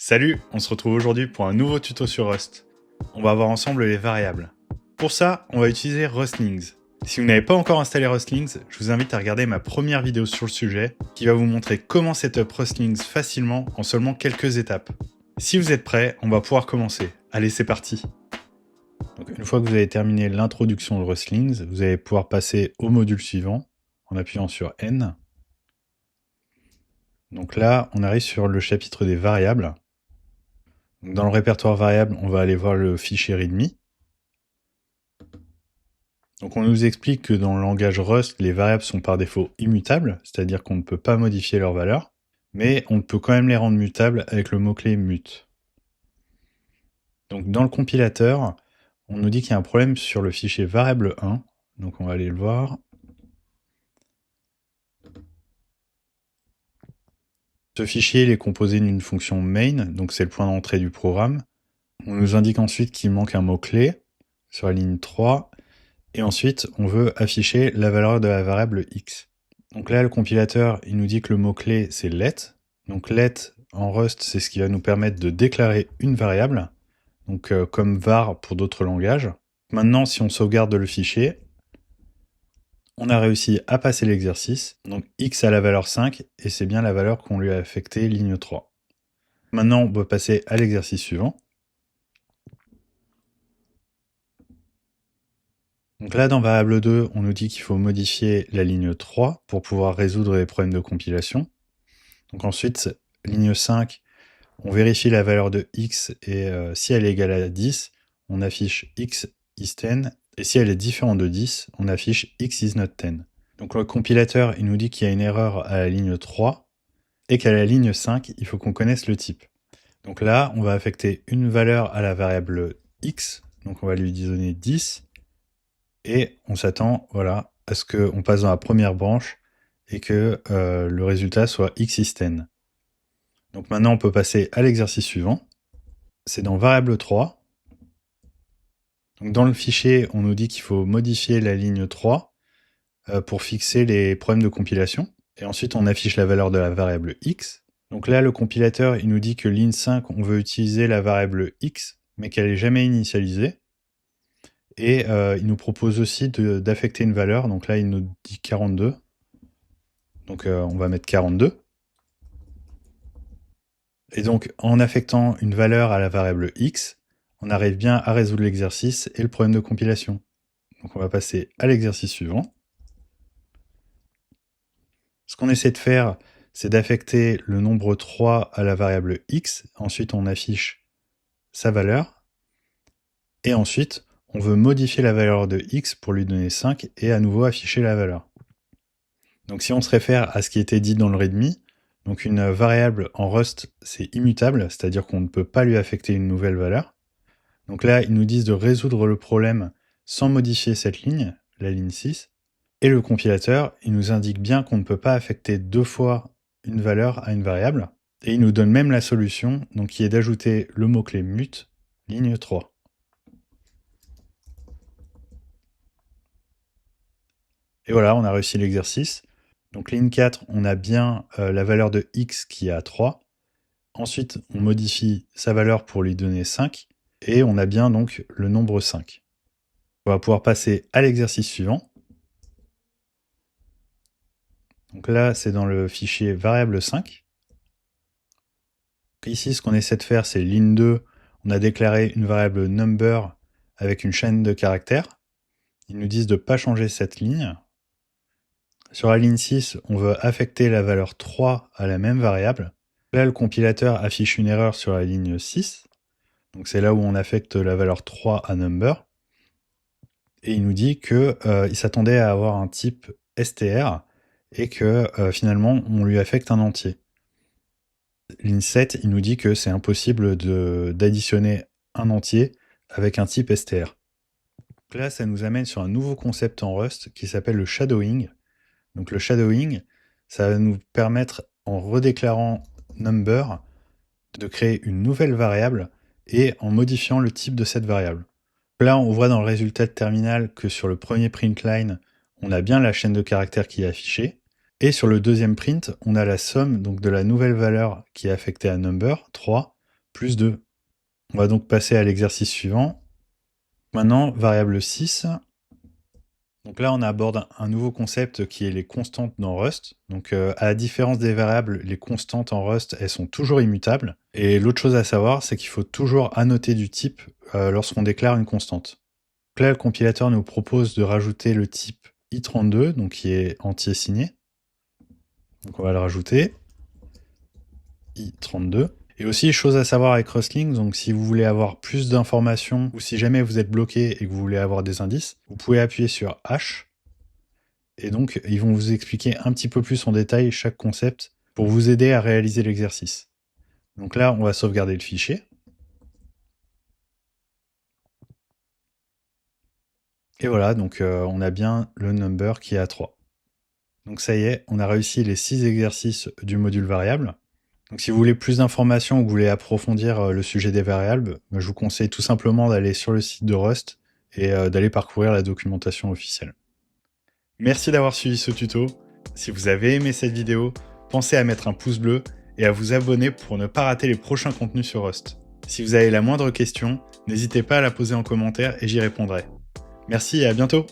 Salut, on se retrouve aujourd'hui pour un nouveau tuto sur Rust. On va voir ensemble les variables. Pour ça, on va utiliser Rustlings. Si vous n'avez pas encore installé Rustlings, je vous invite à regarder ma première vidéo sur le sujet qui va vous montrer comment setup Rustlings facilement en seulement quelques étapes. Si vous êtes prêts, on va pouvoir commencer. Allez, c'est parti. Donc, une fois que vous avez terminé l'introduction de Rustlings, vous allez pouvoir passer au module suivant en appuyant sur N. Donc là, on arrive sur le chapitre des variables. Dans le répertoire variable, on va aller voir le fichier README. Donc on nous explique que dans le langage Rust, les variables sont par défaut immutables, c'est-à-dire qu'on ne peut pas modifier leur valeur, mais on peut quand même les rendre mutables avec le mot-clé mute. Donc dans le compilateur, on nous dit qu'il y a un problème sur le fichier variable1, donc on va aller le voir. Ce fichier il est composé d'une fonction main, donc c'est le point d'entrée du programme. On nous indique ensuite qu'il manque un mot-clé sur la ligne 3, et ensuite on veut afficher la valeur de la variable x. Donc là le compilateur il nous dit que le mot-clé c'est let. Donc let en Rust c'est ce qui va nous permettre de déclarer une variable, donc comme var pour d'autres langages. Maintenant si on sauvegarde le fichier, on a réussi à passer l'exercice, donc x a la valeur 5, et c'est bien la valeur qu'on lui a affectée, ligne 3. Maintenant, on peut passer à l'exercice suivant. Donc là, dans variable 2, on nous dit qu'il faut modifier la ligne 3 pour pouvoir résoudre les problèmes de compilation. Donc ensuite, ligne 5, on vérifie la valeur de x, et si elle est égale à 10, on affiche x is 10, et si elle est différente de 10, on affiche x is not 10. Donc le compilateur, il nous dit qu'il y a une erreur à la ligne 3, et qu'à la ligne 5, il faut qu'on connaisse le type. Donc là, on va affecter une valeur à la variable x, donc on va lui donner 10, et on s'attend voilà, à ce qu'on passe dans la première branche, et que le résultat soit x is 10. Donc maintenant, on peut passer à l'exercice suivant. C'est dans variable 3. Donc dans le fichier, on nous dit qu'il faut modifier la ligne 3 pour fixer les problèmes de compilation. Et ensuite, on affiche la valeur de la variable x. Donc là, le compilateur, il nous dit que ligne 5, on veut utiliser la variable x, mais qu'elle n'est jamais initialisée. Et il nous propose aussi d'affecter une valeur. Donc là, il nous dit 42. Donc on va mettre 42. Et donc, en affectant une valeur à la variable x, on arrive bien à résoudre l'exercice et le problème de compilation. Donc on va passer à l'exercice suivant. Ce qu'on essaie de faire, c'est d'affecter le nombre 3 à la variable x. Ensuite, on affiche sa valeur. Et ensuite, on veut modifier la valeur de x pour lui donner 5 et à nouveau afficher la valeur. Donc si on se réfère à ce qui était dit dans le README, donc une variable en Rust, c'est immutable, c'est-à-dire qu'on ne peut pas lui affecter une nouvelle valeur. Donc là, ils nous disent de résoudre le problème sans modifier cette ligne, la ligne 6. Et le compilateur, il nous indique bien qu'on ne peut pas affecter deux fois une valeur à une variable. Et il nous donne même la solution, donc qui est d'ajouter le mot-clé mute, ligne 3. Et voilà, on a réussi l'exercice. Donc ligne 4, on a bien la valeur de x qui est à 3. Ensuite, on modifie sa valeur pour lui donner 5. Et on a bien donc le nombre 5. On va pouvoir passer à l'exercice suivant. Donc là, c'est dans le fichier variable 5. Ici, ce qu'on essaie de faire, c'est ligne 2. On a déclaré une variable number avec une chaîne de caractères. Ils nous disent de ne pas changer cette ligne. Sur la ligne 6, on veut affecter la valeur 3 à la même variable. Là, le compilateur affiche une erreur sur la ligne 6. Donc c'est là où on affecte la valeur 3 à number. Et il nous dit qu'il s'attendait à avoir un type str et que finalement, on lui affecte un entier. Ligne 7, il nous dit que c'est impossible d'additionner un entier avec un type str. Donc là, ça nous amène sur un nouveau concept en Rust qui s'appelle le shadowing. Donc le shadowing, ça va nous permettre, en redéclarant number, de créer une nouvelle variable et en modifiant le type de cette variable. Là, on voit dans le résultat de terminal que sur le premier print line, on a bien la chaîne de caractères qui est affichée. Et sur le deuxième print, on a la somme donc, de la nouvelle valeur qui est affectée à number, 3, plus 2. On va donc passer à l'exercice suivant. Maintenant, variable 6. Donc là, on aborde un nouveau concept qui est les constantes dans Rust. Donc à la différence des variables, les constantes en Rust, elles sont toujours immutables. Et l'autre chose à savoir, c'est qu'il faut toujours annoter du type lorsqu'on déclare une constante. Donc là, le compilateur nous propose de rajouter le type i32, donc qui est entier signé. Donc on va le rajouter, i32. Et aussi, chose à savoir avec Rustling, donc si vous voulez avoir plus d'informations, ou si jamais vous êtes bloqué et que vous voulez avoir des indices, vous pouvez appuyer sur H, et donc ils vont vous expliquer un petit peu plus en détail chaque concept pour vous aider à réaliser l'exercice. Donc là, on va sauvegarder le fichier. Et voilà, donc on a bien le number qui est à 3. Donc ça y est, on a réussi les 6 exercices du module variable. Donc si vous voulez plus d'informations ou que vous voulez approfondir le sujet des variables, je vous conseille tout simplement d'aller sur le site de Rust et d'aller parcourir la documentation officielle. Merci d'avoir suivi ce tuto. Si vous avez aimé cette vidéo, pensez à mettre un pouce bleu et à vous abonner pour ne pas rater les prochains contenus sur Rust. Si vous avez la moindre question, n'hésitez pas à la poser en commentaire et j'y répondrai. Merci et à bientôt!